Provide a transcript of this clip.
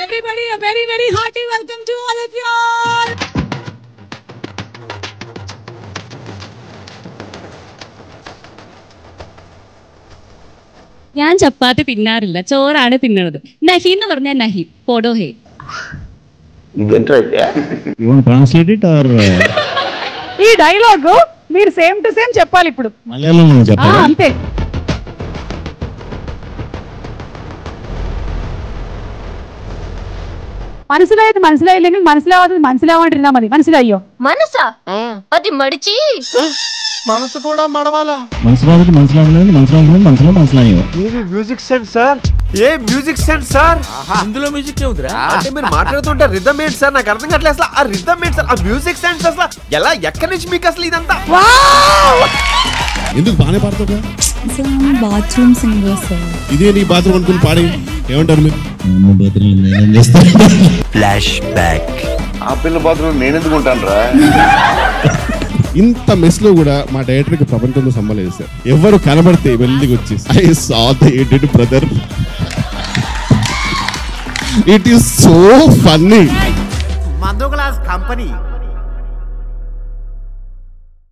everybody a very very hearty welcome to all of y'all. ഞാൻ ചപ്പാത്തി തിന്നാറില്ല, ചോറാണ് തിന്നുന്നത്. നഹി എന്ന് പറഞ്ഞാൽ നഹി, പോടോ ഹേ. ఈ డైలాగ్ మీరు సేమ్ టు సేమ్ చెప్పాలి ఇప్పుడు. అంతే. മനസ്സിലായത് മനസ്സിലായില്ലെങ്കിൽ മനസ്സിലാവാത്തത് മനസ്സിലാവാണ്ടിരുന്നാ മതി. മനസ്സിലായോ? മനസ്സാ అది మడిచి మనసు కూడా మడవాలా? మనసులాయో మ్యూజిక్ సెన్స్ సార్. ఏ మ్యూజిక్ సెన్స్ సార్? ఇందులో మ్యూజిక్ ఏముందిరా? అంటే మీరు మాట్లాడుతుంటే రిథమ్ ఏంటి సార్? నాకు అర్థం కావట్లేదు అసలు. ఆ రిథమ్ ఏంటి సార్? ఆ మ్యూజిక్ సెన్స్ అసలు ఎలా, ఎక్కడి నుంచి మీకు అసలు ఇదంతా? ఎందుకు బాగానే పాడుతుందా? Bathroom singer sir. ఇదే నీ బాత్రూమ్ అనుకుని పాడి ఏమంటారు మీరు? బాత్రూమ్ నేనేం చేస్తాను. Flash back. ఆ పిల్ల బాత్రూమ్ నేనెందుకు ఉంటాను రా? ఇంత మెస్ లో కూడా మా డైరెక్టర్ కి ప్రపంచంతో సంబంధం సార్. ఎవరు కనబడితే వెళ్ళి వచ్చేసి I saw the edit brother, it is so funny. మందు గ్లాస్ కంపెనీ